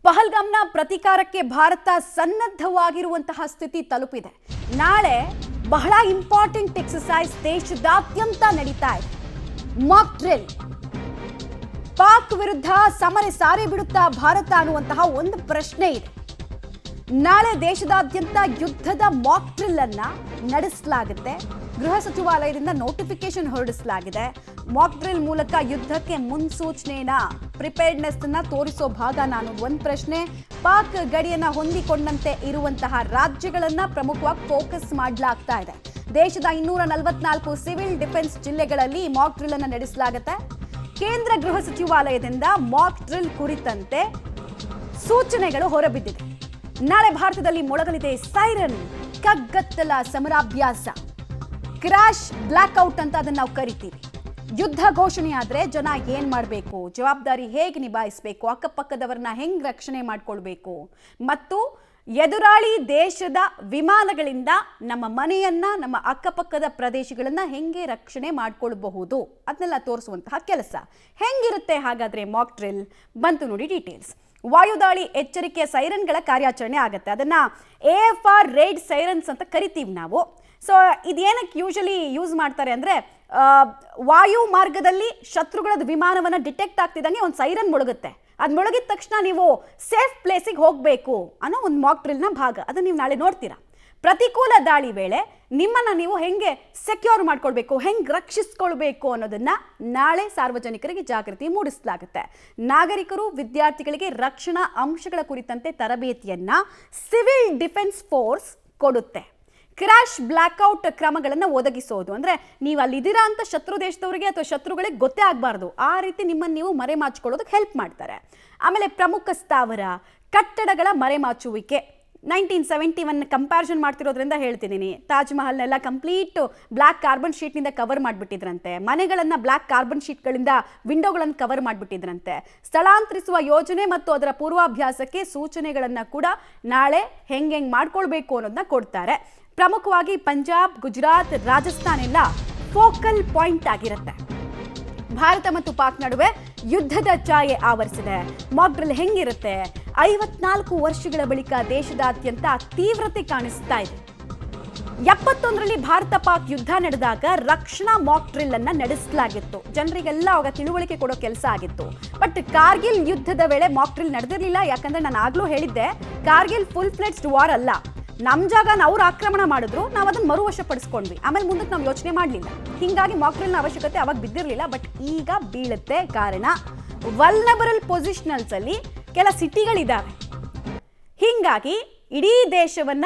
ಪಹಲ್ಗಾಮ್ನ ಪ್ರತೀಕಾರಕ್ಕೆ ಭಾರತ ಸನ್ನದ್ಧವಾಗಿರುವಂತಹ ಸ್ಥಿತಿ ತಲುಪಿದೆ. ನಾಳೆ ಬಹಳ ಇಂಪಾರ್ಟೆಂಟ್ ಎಕ್ಸರ್ಸೈಸ್ ದೇಶದಾದ್ಯಂತ ನಡೀತಾ ಇದೆ. Mach drill. ಪಾಕ್ ವಿರುದ್ಧ ಸಮರ ಸಾರಿ ಬಿಡುತ್ತಾ ಭಾರತ ಅನ್ನುವಂತಹ ಒಂದು ಪ್ರಶ್ನೆ ಇದೆ. ನಾಳೆ ದೇಶದಾದ್ಯಂತ ಯುದ್ಧದ ಮಾಕ್ ಡ್ರಿಲ್ ಅನ್ನ ನಡೆಸಲಾಗುತ್ತೆ. ಗೃಹ ಸಚಿವಾಲಯದಿಂದ ನೋಟಿಫಿಕೇಶನ್ ಹೊರಡಿಸಲಾಗಿದೆ. ಮಾಕ್ ಡ್ರಿಲ್ ಮೂಲಕ ಯುದ್ಧಕ್ಕೆ ಮುನ್ಸೂಚನೆನ ಪ್ರಿಪೇರ್ಡ್ನೆಸ್ ಅನ್ನ ತೋರಿಸೋ ಭಾಗ ನಾನು ಒಂದು ಪ್ರಶ್ನೆ. ಪಾಕ್ ಗಡಿಯನ್ನ ಹೊಂದಿಕೊಂಡಂತೆ ಇರುವಂತಹ ರಾಜ್ಯಗಳನ್ನ ಪ್ರಮುಖವಾಗಿ ಫೋಕಸ್ ಮಾಡಲಾಗ್ತಾ ಇದೆ. ದೇಶದ 244 ಸಿವಿಲ್ ಡಿಫೆನ್ಸ್ ಜಿಲ್ಲೆಗಳಲ್ಲಿ ಮಾಕ್ ಡ್ರಿಲ್ ಅನ್ನ ನಡೆಸಲಾಗುತ್ತೆ. ಕೇಂದ್ರ ಗೃಹ ಸಚಿವಾಲಯದಿಂದ ಮಾಕ್ ಡ್ರಿಲ್ ಕುರಿತಂತೆ ಸೂಚನೆಗಳು ಹೊರಬಿದ್ದಿದೆ. ನಾಳೆ ಭಾರತದಲ್ಲಿ ಮೊಳಗಲಿದೆ ಸೈರನ್, ಕಗ್ಗತ್ತಲ ಸಮರಾಭ್ಯಾಸ, ಕ್ರಾಶ್ ಬ್ಲಾಕ್ಔಟ್ ಅಂತ ಅದನ್ನ ನಾವು ಕರಿತೀವಿ. ಯುದ್ಧ ಘೋಷಣೆ ಆದ್ರೆ ಜನ ಏನ್ ಮಾಡಬೇಕು, ಜವಾಬ್ದಾರಿ ಹೇಗೆ ನಿಭಾಯಿಸಬೇಕು, ಅಕ್ಕಪಕ್ಕದವರನ್ನ ಹೆಂಗ್ ರಕ್ಷಣೆ ಮಾಡ್ಕೊಳ್ಬೇಕು, ಮತ್ತು ಎದುರಾಳಿ ದೇಶದ ವಿಮಾನಗಳಿಂದ ನಮ್ಮ ಮನೆಯನ್ನ, ನಮ್ಮ ಅಕ್ಕಪಕ್ಕದ ಪ್ರದೇಶಗಳನ್ನ ಹೆಂಗೆ ರಕ್ಷಣೆ ಮಾಡ್ಕೊಳ್ಬಹುದು ಅದನ್ನೆಲ್ಲ ತೋರಿಸುವಂತಹ ಕೆಲಸ. ಹೆಂಗಿರುತ್ತೆ ಹಾಗಾದ್ರೆ ಮಾಕ್ ಡ್ರಿಲ್? ಬಂತು ನೋಡಿ ಡೀಟೇಲ್ಸ್. ವಾಯುದಾಳಿ ಎಚ್ಚರಿಕೆಯ ಸೈರನ್ಗಳ ಕಾರ್ಯಾಚರಣೆ ಆಗುತ್ತೆ. ಅದನ್ನ AFR ರೇಡ್ ಸೈರನ್ಸ್ ಅಂತ ಕರಿತೀವಿ ನಾವು. ಸೊ ಇದೇನಕ್ಕೆ ಯೂಶಲಿ ಯೂಸ್ ಮಾಡ್ತಾರೆ ಅಂದ್ರೆ, ವಾಯು ಮಾರ್ಗದಲ್ಲಿ ಶತ್ರುಗಳದ ವಿಮಾನವನ್ನ ಡಿಟೆಕ್ಟ್ ಆಗ್ತಿದ್ದಂಗೆ ಒಂದು ಸೈರನ್ ಮುಳುಗುತ್ತೆ. ಅದು ಮುಳುಗಿದ ತಕ್ಷಣ ನೀವು ಸೇಫ್ ಪ್ಲೇಸಿಗೆ ಹೋಗಬೇಕು ಅನ್ನೋ ಒಂದು ಮಾಕ್ ಡ್ರಿಲ್ನ ಭಾಗ. ಅದನ್ನ ನೀವು ನಾಳೆ ನೋಡ್ತೀರಾ. ಪ್ರತಿಕೂಲ ದಾಳಿ ವೇಳೆ ನಿಮ್ಮನ್ನ ನೀವು ಹೆಂಗೆ ಸೆಕ್ಯೂರ್ ಮಾಡ್ಕೊಳ್ಬೇಕು, ಹೆಂಗೆ ರಕ್ಷಿಸ್ಕೊಳ್ಬೇಕು ಅನ್ನೋದನ್ನ ನಾಳೆ ಸಾರ್ವಜನಿಕರಿಗೆ ಜಾಗೃತಿ ಮೂಡಿಸಲಾಗುತ್ತೆ. ನಾಗರಿಕರು, ವಿದ್ಯಾರ್ಥಿಗಳಿಗೆ ರಕ್ಷಣಾ ಅಂಶಗಳ ಕುರಿತಂತೆ ತರಬೇತಿಯನ್ನ ಸಿವಿಲ್ ಡಿಫೆನ್ಸ್ ಫೋರ್ಸ್ ಕೊಡುತ್ತೆ. ಕ್ರಾಶ್ ಬ್ಲಾಕ್ಔಟ್ ಕ್ರಮಗಳನ್ನು ಒದಗಿಸೋದು ಅಂದ್ರೆ, ನೀವು ಅಲ್ಲಿದ್ದೀರಾ ಅಂತ ಶತ್ರು ದೇಶದವರಿಗೆ ಅಥವಾ ಶತ್ರುಗಳಿಗೆ ಗೊತ್ತೇ ಆಗಬಾರ್ದು. ಆ ರೀತಿ ನಿಮ್ಮನ್ನು ನೀವು ಮರೆಮಾಚಿಕೊಳ್ಳೋದಕ್ಕೆ ಹೆಲ್ಪ್ ಮಾಡ್ತಾರೆ. ಆಮೇಲೆ ಪ್ರಮುಖ ಸ್ಥಾವರ, ಕಟ್ಟಡಗಳ ಮರೆಮಾಚುವಿಕೆ. 1971 ಕಂಪ್ಯಾರಿಸನ್ ಮಾಡ್ತಿರೋದ್ರಿಂದ ಹೇಳ್ತಿದ್ದೀನಿ. ತಾಜ್ ಮಹಲ್ನೆಲ್ಲ ಕಂಪ್ಲೀಟ್ ಬ್ಲ್ಯಾಕ್ ಕಾರ್ಬನ್ ಶೀಟ್ನಿಂದ ಕವರ್ ಮಾಡಿಬಿಟ್ಟಿದ್ರಂತೆ. ಮನೆಗಳನ್ನು ಬ್ಲ್ಯಾಕ್ ಕಾರ್ಬನ್ ಶೀಟ್ಗಳಿಂದ ವಿಂಡೋಗಳನ್ನು ಕವರ್ ಮಾಡಿಬಿಟ್ಟಿದ್ರಂತೆ. ಸ್ಥಳಾಂತರಿಸುವ ಯೋಜನೆ ಮತ್ತು ಅದರ ಪೂರ್ವಾಭ್ಯಾಸಕ್ಕೆ ಸೂಚನೆಗಳನ್ನು ಕೂಡ ನಾಳೆ ಹೆಂಗೆ ಮಾಡ್ಕೊಳ್ಬೇಕು ಅನ್ನೋದನ್ನ ಕೊಡ್ತಾರೆ. ಪ್ರಮುಖವಾಗಿ ಪಂಜಾಬ್, ಗುಜರಾತ್, ರಾಜಸ್ಥಾನ್ ಎಲ್ಲ ಫೋಕಲ್ ಪಾಯಿಂಟ್ ಆಗಿರುತ್ತೆ. ಭಾರತ ಮತ್ತು ಪಾಕ್ ನಡುವೆ ಯುದ್ಧದ ಛಾಯೆ ಆವರಿಸಿದೆ. ಮಾಕ್ ಡ್ರಿಲ್ ಹೆಂಗಿರುತ್ತೆ? 54 ವರ್ಷಗಳ ಬಳಿಕ ದೇಶದಾದ್ಯಂತ ತೀವ್ರತೆ ಕಾಣಿಸ್ತಾ ಇದೆ. 71ರಲ್ಲಿ ಭಾರತ ಪಾಕ್ ಯುದ್ಧ ನಡೆದಾಗ ರಕ್ಷಣಾ ಮಾಕ್ ಡ್ರಿಲ್ ಅನ್ನ ನಡೆಸಲಾಗಿತ್ತು. ಜನರಿಗೆಲ್ಲ ಅವಾಗ ತಿಳುವಳಿಕೆ ಕೊಡೋ ಕೆಲಸ ಆಗಿತ್ತು. ಬಟ್ ಕಾರ್ಗಿಲ್ ಯುದ್ಧದ ವೇಳೆ ಮಾಕ್ ಡ್ರಿಲ್ ನಡೆದಿರಲಿಲ್ಲ. ಯಾಕಂದ್ರೆ ನಾನು ಆಗ್ಲೂ ಹೇಳಿದ್ದೆ, ಕಾರ್ಗಿಲ್ ಫುಲ್ ಫ್ಲೆಡ್ಜ್ಡ್ ವಾರ್ ಅಲ್ಲ. ನಮ್ಮ ಜಾಗನ ಅವ್ರು ಆಕ್ರಮಣ ಮಾಡಿದ್ರು, ನಾವು ಅದನ್ನ ಮರುವಶಪಡಿಸ್ಕೊಂಡ್ವಿ. ಆಮೇಲೆ ಮುಂದಕ್ಕೆ ನಾವು ಯೋಚನೆ ಮಾಡಲಿಲ್ಲ. ಹಿಂಗಾಗಿ ಮಾಕ್ ಡ್ರಿಲ್ನ ಅವಶ್ಯಕತೆ ಅವಾಗ ಬಿದ್ದಿರಲಿಲ್ಲ. ಬಟ್ ಈಗ ಬೀಳುತ್ತೆ. ಕಾರಣ ವಲ್ನರಬಲ್ ಪೊಸಿಷನಲ್ಸ್ ಅಲ್ಲಿ ಕೆಲ ಸಿಟಿಗಳಿದ್ದಾವೆ. ಹಿಂಗಾಗಿ ಇಡೀ ದೇಶವನ್ನ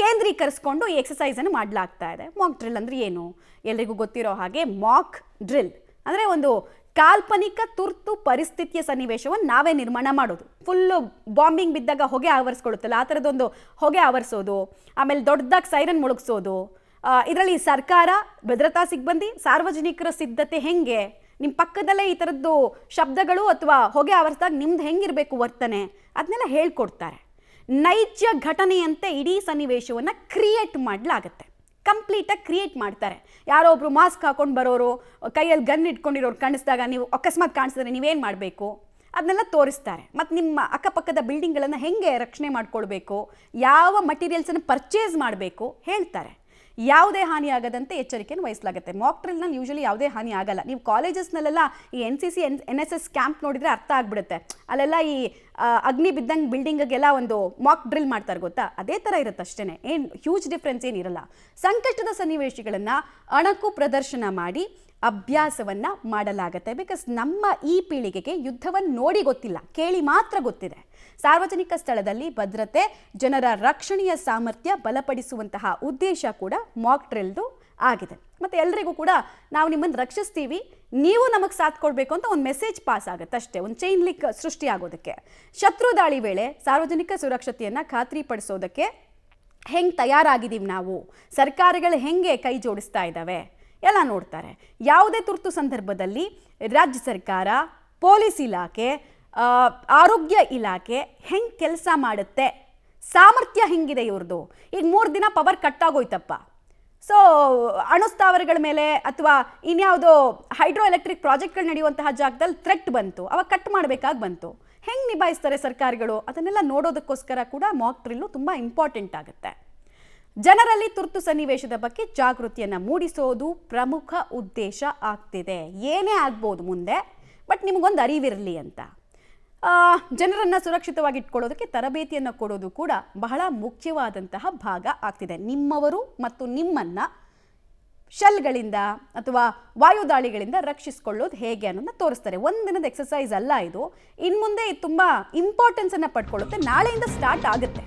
ಕೇಂದ್ರೀಕರಿಸಿಕೊಂಡು ಈ ಎಕ್ಸಸೈಸ್ ಅನ್ನು ಮಾಡಲಾಗ್ತಾ ಇದೆ. ಮಾಕ್ ಡ್ರಿಲ್ ಅಂದ್ರೆ ಏನು? ಎಲ್ರಿಗೂ ಗೊತ್ತಿರೋ ಹಾಗೆ ಮಾಕ್ ಡ್ರಿಲ್ ಅಂದ್ರೆ ಒಂದು ಕಾಲ್ಪನಿಕ ತುರ್ತು ಪರಿಸ್ಥಿತಿಯ ಸನ್ನಿವೇಶವನ್ನು ನಾವೇ ನಿರ್ಮಾಣ ಮಾಡೋದು. ಫುಲ್ಲು ಬಾಂಬಿಂಗ್ ಬಿದ್ದಾಗ ಹೊಗೆ ಆವರಿಸ್ಕೊಳ್ಳುತ್ತಲ್ಲ, ಆ ಥರದೊಂದು ಹೊಗೆ ಆವರಿಸೋದು. ಆಮೇಲೆ ದೊಡ್ಡದಾಗಿ ಸೈರನ್ ಮುಳುಗಿಸೋದು. ಇದರಲ್ಲಿ ಸರ್ಕಾರ, ಭದ್ರತಾ ಸಿಬ್ಬಂದಿ, ಸಾರ್ವಜನಿಕರ ಸಿದ್ಧತೆ ಹೆಂಗೆ, ನಿಮ್ಮ ಪಕ್ಕದಲ್ಲೇ ಈ ಥರದ್ದು ಶಬ್ದಗಳು ಅಥವಾ ಹೊಗೆ ಆವರಿಸಿದಾಗ ನಿಮ್ದು ಹೆಂಗಿರಬೇಕು ವರ್ತನೆ, ಅದನ್ನೆಲ್ಲ ಹೇಳ್ಕೊಡ್ತಾರೆ. ನೈಜ ಘಟನೆಯಂತೆ ಇಡೀ ಸನ್ನಿವೇಶವನ್ನು ಕ್ರಿಯೇಟ್ ಮಾಡಲಾಗತ್ತೆ. ಕಂಪ್ಲೀಟಾಗಿ ಕ್ರಿಯೇಟ್ ಮಾಡ್ತಾರೆ. ಯಾರೋ ಒಬ್ರು ಮಾಸ್ಕ್ ಹಾಕೊಂಡು ಬರೋರು, ಕೈಯಲ್ಲಿ ಗನ್ ಇಟ್ಕೊಂಡಿರೋರು ಕಾಣಿಸಿದಾಗ ನೀವು ಅಕಸ್ಮಾತ್ ಕಾಣಿಸಿದ್ರೆ ನೀವೇನು ಮಾಡಬೇಕು ಅದನ್ನೆಲ್ಲ ತೋರಿಸ್ತಾರೆ. ಮತ್ತು ನಿಮ್ಮ ಅಕ್ಕಪಕ್ಕದ ಬಿಲ್ಡಿಂಗ್ಗಳನ್ನು ಹೆಂಗೆ ರಕ್ಷಣೆ ಮಾಡ್ಕೊಳ್ಬೇಕು, ಯಾವ ಮಟೀರಿಯಲ್ಸನ್ನು ಪರ್ಚೇಸ್ ಮಾಡಬೇಕು ಹೇಳ್ತಾರೆ. ಯಾವುದೇ ಹಾನಿ ಆಗದಂತೆ ಎಚ್ಚರಿಕೆಯನ್ನು ವಹಿಸಲಾಗುತ್ತೆ. ಮಾಕ್ ಡ್ರಿಲ್ನಲ್ಲಿ ಯೂಶಲಿ ಯಾವುದೇ ಹಾನಿ ಆಗಲ್ಲ. ನೀವು ಕಾಲೇಜಸ್ನಲ್ಲೆಲ್ಲ ಈ NCC NSS ಕ್ಯಾಂಪ್ ನೋಡಿದರೆ ಅರ್ಥ ಆಗ್ಬಿಡುತ್ತೆ. ಅಲ್ಲೆಲ್ಲ ಈ ಅಗ್ನಿ ಬಿದ್ದಂಗೆ ಬಿಲ್ಡಿಂಗಿಗೆಲ್ಲ ಒಂದು ಮಾಕ್ ಡ್ರಿಲ್ ಮಾಡ್ತಾರೆ ಗೊತ್ತಾ, ಅದೇ ಥರ ಇರುತ್ತೆ ಅಷ್ಟೇ. ಏನು ಹ್ಯೂಜ್ ಡಿಫ್ರೆನ್ಸ್ ಏನಿರಲ್ಲ. ಸಂಕಷ್ಟದ ಸನ್ನಿವೇಶಗಳನ್ನು ಅಣಕು ಪ್ರದರ್ಶನ ಮಾಡಿ ಅಭ್ಯಾಸವನ್ನ ಮಾಡಲಾಗುತ್ತೆ. ಬಿಕಾಸ್ ನಮ್ಮ ಈ ಪೀಳಿಗೆಗೆ ಯುದ್ಧವನ್ನು ನೋಡಿ ಗೊತ್ತಿಲ್ಲ, ಕೇಳಿ ಮಾತ್ರ ಗೊತ್ತಿದೆ. ಸಾರ್ವಜನಿಕ ಸ್ಥಳದಲ್ಲಿ ಭದ್ರತೆ, ಜನರ ರಕ್ಷಣೆಯ ಸಾಮರ್ಥ್ಯ ಬಲಪಡಿಸುವಂತಹ ಉದ್ದೇಶ ಕೂಡ ಮಾಕ್ ಡ್ರಿಲ್ದು ಆಗಿದೆ. ಮತ್ತು ಎಲ್ರಿಗೂ ಕೂಡ ನಾವು ನಿಮ್ಮನ್ನು ರಕ್ಷಿಸ್ತೀವಿ, ನೀವು ನಮಗೆ ಸಾಥ್ ಕೊಡಬೇಕು ಅಂತ ಒಂದು ಮೆಸೇಜ್ ಪಾಸ್ ಆಗುತ್ತೆ ಅಷ್ಟೇ, ಒಂದು ಚೈನ್ ಲಿಂಕ್ ಸೃಷ್ಟಿಯಾಗೋದಕ್ಕೆ. ಶತ್ರು ದಾಳಿ ವೇಳೆ ಸಾರ್ವಜನಿಕ ಸುರಕ್ಷತೆಯನ್ನು ಖಾತ್ರಿಪಡಿಸೋದಕ್ಕೆ ಹೆಂಗೆ ತಯಾರಾಗಿದ್ದೀವಿ ನಾವು, ಸರ್ಕಾರಗಳು ಹೆಂಗೆ ಕೈ ಜೋಡಿಸ್ತಾ ಇದ್ದಾವೆ ಎಲ್ಲ ನೋಡ್ತಾರೆ. ಯಾವುದೇ ತುರ್ತು ಸಂದರ್ಭದಲ್ಲಿ ರಾಜ್ಯ ಸರ್ಕಾರ, ಪೊಲೀಸ್ ಇಲಾಖೆ, ಆರೋಗ್ಯ ಇಲಾಖೆ ಹೆಂಗೆ ಕೆಲಸ ಮಾಡುತ್ತೆ, ಸಾಮರ್ಥ್ಯ ಹೆಂಗಿದೆ ಇವ್ರದ್ದು. ಈಗ 3 ದಿನ ಪವರ್ ಕಟ್ ಆಗೋಯ್ತಪ್ಪ, ಸೊ ಅಣುಸ್ಥಾವರಗಳ ಮೇಲೆ ಅಥವಾ ಇನ್ಯಾವುದೋ ಹೈಡ್ರೋ ಎಲೆಕ್ಟ್ರಿಕ್ ಪ್ರಾಜೆಕ್ಟ್ಗಳು ನಡೆಯುವಂತಹ ಜಾಗದಲ್ಲಿ ಥ್ರೆಟ್ ಬಂತು, ಅವಾಗ ಕಟ್ ಮಾಡಬೇಕಾಗಿ ಬಂತು. ಹೆಂಗೆ ನಿಭಾಯಿಸ್ತಾರೆ ಸರ್ಕಾರಗಳು ಅದನ್ನೆಲ್ಲ ನೋಡೋದಕ್ಕೋಸ್ಕರ ಕೂಡ ಮಾಕ್ ಡ್ರಿಲ್ಲು ತುಂಬ ಇಂಪಾರ್ಟೆಂಟ್ ಆಗುತ್ತೆ. ಜನರಲ್ಲಿ ತುರ್ತು ಸನ್ನಿವೇಶದ ಬಗ್ಗೆ ಜಾಗೃತಿಯನ್ನು ಮೂಡಿಸೋದು ಪ್ರಮುಖ ಉದ್ದೇಶ ಆಗ್ತಿದೆ. ಏನೇ ಆಗ್ಬೋದು ಮುಂದೆ, ಬಟ್ ನಿಮಗೊಂದು ಅರಿವಿರಲಿ ಅಂತ. ಜನರನ್ನು ಸುರಕ್ಷಿತವಾಗಿ ಇಟ್ಕೊಳ್ಳೋದಕ್ಕೆ ತರಬೇತಿಯನ್ನು ಕೊಡೋದು ಕೂಡ ಬಹಳ ಮುಖ್ಯವಾದಂತಹ ಭಾಗ ಆಗ್ತಿದೆ. ನಿಮ್ಮವರು ಮತ್ತು ನಿಮ್ಮನ್ನು ಶೆಲ್ಗಳಿಂದ ಅಥವಾ ವಾಯುದಾಳಿಗಳಿಂದ ರಕ್ಷಿಸಿಕೊಳ್ಳೋದು ಹೇಗೆ ಅನ್ನೋದನ್ನ ತೋರಿಸ್ತಾರೆ. ಒಂದಿನದ ಎಕ್ಸಸೈಸ್ ಅಲ್ಲ ಇದು. ಇನ್ನು ಮುಂದೆ ಇದು ತುಂಬ ಇಂಪಾರ್ಟೆನ್ಸನ್ನು ಪಡ್ಕೊಳ್ಳುತ್ತೆ. ನಾಳೆಯಿಂದ ಸ್ಟಾರ್ಟ್ ಆಗುತ್ತೆ.